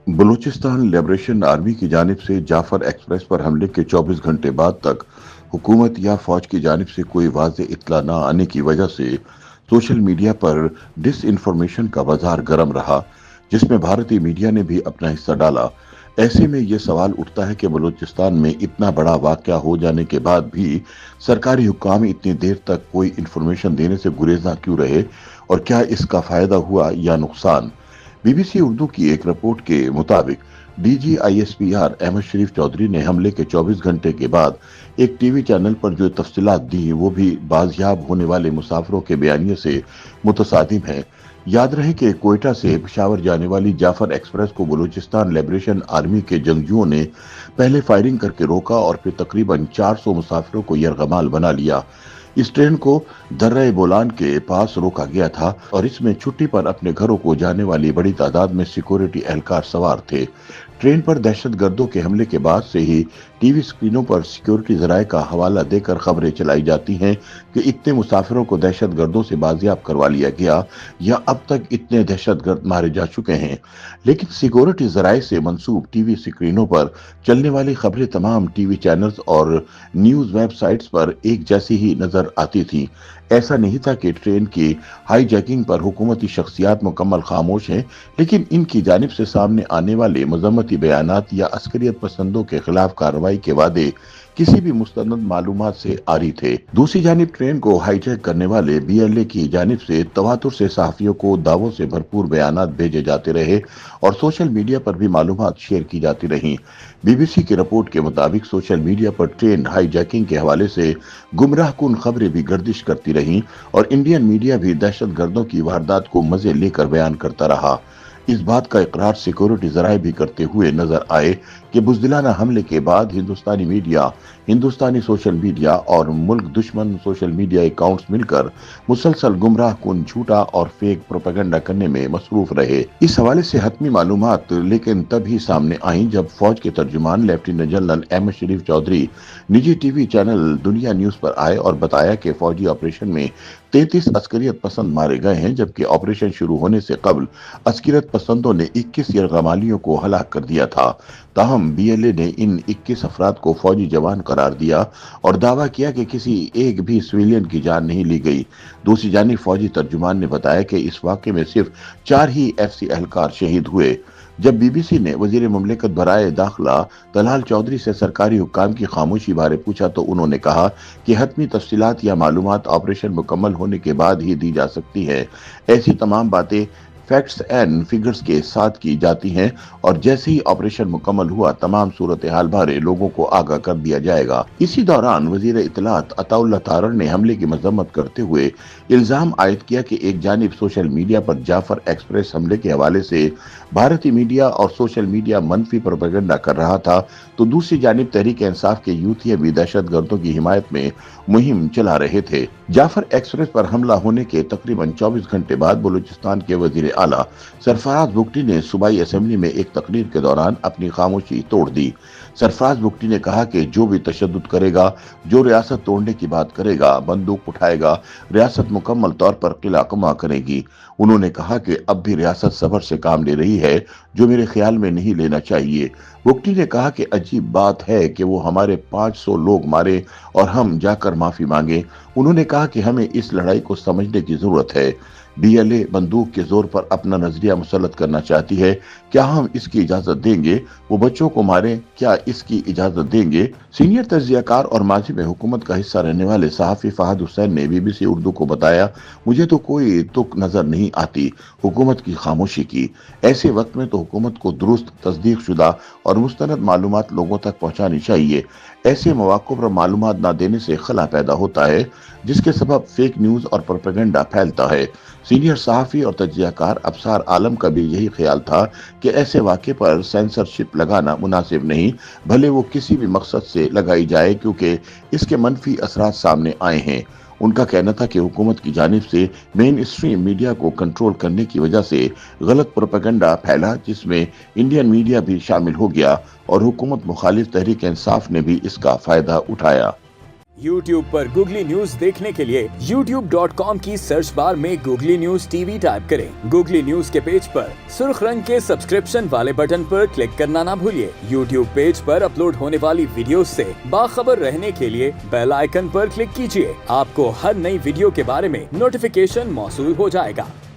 Balochistan liberation army की जानिब से जाफर एक्सप्रेस पर हमले के 24 घंटे बाद तक हुकूमत या फौज की जानिब से कोई वाज़ेह इत्तला न आने की वजह से सोशल मीडिया पर डिस इन्फॉर्मेशन का बाजार गर्म रहा, जिसमें भारतीय मीडिया ने भी अपना हिस्सा डाला। ऐसे में यह सवाल उठता है कि बलूचिस्तान में इतना बड़ा वाक़या हो जाने के बाद भी सरकारी हुक्काम इतनी देर तक कोई इन्फॉर्मेशन देने से गुरेज़ा क्यों रहे, और क्या इसका फ़ायदा हुआ या नुकसान। बीबीसी उर्दू की एक रिपोर्ट के मुताबिक डीजीआईएसपीआर अहमद शरीफ चौधरी ने हमले के 24 घंटे के बाद एक टीवी चैनल पर जो तफसीलात दी, वो भी बाजियाब होने वाले मुसाफिरों के बयानिए से मुतसादिम है। याद रहे कि कोयटा से पेशावर जाने वाली जाफर एक्सप्रेस को बलूचिस्तान लिबरेशन आर्मी के जंगजुओं ने पहले फायरिंग करके रोका और फिर तकरीबन 400 मुसाफिरों को यरगमाल बना लिया। इस ट्रेन को दर्रा बोलान के पास रोका गया था और इसमें छुट्टी पर अपने घरों को जाने वाली बड़ी तादाद में सिक्योरिटी एहलकार सवार थे। ट्रेन पर दहशतगर्दों के हमले के बाद से ही टीवी स्क्रीनों पर सिक्योरिटी जराये का हवाला देकर खबरें चलाई जाती हैं कि इतने मुसाफिरों को दहशतगर्दों से बाजियाब करवा लिया गया या अब तक इतने दहशतगर्द मारे जा चुके हैं। लेकिन सिक्योरिटी जराये से मंसूब टीवी स्क्रीनों पर चलने वाली खबरें तमाम टीवी चैनल्स और न्यूज वेबसाइट्स पर एक जैसी ही नजर आती थी। ऐसा नहीं था कि ट्रेन की हाईजैकिंग पर हुकूमती शख्सियात मुकम्मल खामोश हैं, लेकिन इनकी जानिब से सामने आने वाले मजम्मती बयानात या अस्करियत पसंदों के खिलाफ कार्रवाई के वादे किसी भी मुस्तंद मालूमात से आरी थे। दूसरी जानिब ट्रेन को हाईजैक करने वाले बीएलए की जानिब से तवातुर से सहाफियों को दावों से भरपूर बयानात भेजे जाते रहे और सोशल मीडिया पर भी मालूमात शेयर की जाती रहीं। बीबीसी की रिपोर्ट के मुताबिक सोशल मीडिया पर ट्रेन हाईजैकिंग के हवाले से गुमराह कुन खबरें भी गर्दिश करती रहीं और इंडियन मीडिया भी दहशतगर्दों की वारदात को मजे लेकर बयान करता रहा। इस बात का इकरार सिक्योरिटी जराये भी करते हुए नजर आए कि बुज़दिलाना हमले के बाद हिंदुस्तानी मीडिया, हिंदुस्तानी सोशल मीडिया और मुल्क दुश्मन सोशल मीडिया अकाउंट्स मिलकर मुसलसल गुमराह कुन झूठा और फेक प्रोपेगेंडा करने में मसरूफ रहे। इस हवाले से हतमी मालूमात लेकिन तभी सामने आई जब फौज के तर्जुमान लेफ्टिनेंट जनरल अहमद शरीफ चौधरी निजी टीवी चैनल दुनिया न्यूज पर आए और बताया कि फौजी ऑपरेशन में 33 अस्करियत पसंद मारे गए हैं, जबकि ऑपरेशन शुरू होने से कबल अस्करियत पसंदों ने 21 यरगमालियों को हलाक कर दिया था। ताहम बीएलए ने इन 21 अफराद को फौजी जवान करार दिया और दावा किया कि किसी एक भी सिविलियन की जान नहीं ली गई। दूसरी जानिब फौजी तर्जुमान ने बताया कि इस वाक़े में सिर्फ 4 ही एफसी एहलकार शहीद हुए। जब बीबीसी ने वजीर मुमलिकत बराए दाखिला तलाल चौधरी से सरकारी हुक्काम की खामोशी बारे पूछा तो उन्होंने कहा कि हतमी तफसीलात या मालूमात ऑपरेशन मुकम्मल होने के बाद ही दी जा सकती है। ऐसी तमाम बातें फैक्ट्स एंड फिगर्स के साथ की जाती हैं और जैसे ही ऑपरेशन मुकम्मल हुआ तमाम सूरत हाल बारे लोगों को आगाह कर दिया जाएगा। इसी दौरान वजीर इत्तलात अताउल्लाह तारर ने हमले की मजम्मत करते हुए इल्जाम आयद किया कि एक जानिब सोशल मीडिया पर जाफर एक्सप्रेस हमले के हवाले से भारतीय मीडिया और सोशल मीडिया मनफी प्रोपेगेंडा कर रहा था, तो दूसरी जानिब तहरीक इंसाफ के यूथिया भी दहशतगर्दों की हिमायत में मुहिम चला रहे थे। जाफर एक्सप्रेस पर हमला होने के तकरीबन 24 घंटे बाद बलूचिस्तान के वजीर आला सरफराज बुगटी ने सूबाई असेंबली में एक तकरीर के दौरान अपनी खामोशी तोड़ दी। सरफराज बुगटी ने कहा कि जो भी तशद्दुद करेगा, जो रियासत तोड़ने की बात करेगा, बंदूक उठाएगा, रियासत मुकम्मल तौर पर किला कमा करेगी। उन्होंने कहा कि अब भी रियासत सबर से काम ले रही है, जो मेरे ख्याल में नहीं लेना चाहिए। बुगटी ने कहा कि अजीब बात है कि वो हमारे 500 लोग मारे और हम जाकर माफी मांगे। उन्होंने कहा कि हमें इस लड़ाई को समझने की जरूरत है। बीएलए बंदूक के जोर पर अपना नजरिया मुसल्लत करना चाहती है। क्या हम इसकी इजाजत देंगे? वो बच्चों को मारे, क्या इसकी इजाजत देंगे? सीनियर तज्जियाकार और माजी में हुकूमत का हिस्सा रहने वाले सहाफी फहद हुसैन ने बीबीसी उर्दू को बताया, मुझे तो कोई तुक नजर नहीं आती हुकूमत की खामोशी की। ऐसे वक्त में तो हुकूमत को दुरुस्त, तस्दीक शुदा और मुस्तनद मालूमात लोगों तक पहुंचानी चाहिए। ऐसे मौक़ों पर मालूमात न देने से खला पैदा होता है, जिसके सबब फेक न्यूज और प्रोपेगेंडा फैलता है। सीनियर सहाफी और तज्जियाकार अफसार आलम का भी यही ख्याल था कि ऐसे वाक़े पर सेंसरशिप लगाना मुनासिब नहीं, भले वो किसी भी मकसद से लगाई जाए, क्योंकि इसके मनफी असरात सामने आए हैं। उनका कहना था कि हुकूमत की जानिब से मेन स्ट्रीम मीडिया को कंट्रोल करने की वजह से गलत प्रोपेगेंडा फैला, जिसमें इंडियन मीडिया भी शामिल हो गया और हुकूमत मुखालिफ तहरीक इंसाफ ने भी इसका फायदा उठाया। YouTube पर गूगली न्यूज देखने के लिए youtube.com की सर्च बार में गूगली न्यूज टीवी टाइप करें। गूगली न्यूज के पेज पर सुर्ख रंग के सब्सक्रिप्शन वाले बटन पर क्लिक करना ना भूलिए। YouTube पेज पर अपलोड होने वाली वीडियोस से बाखबर रहने के लिए बेल आइकन पर क्लिक कीजिए। आपको हर नई वीडियो के बारे में नोटिफिकेशन मौसूल हो जाएगा।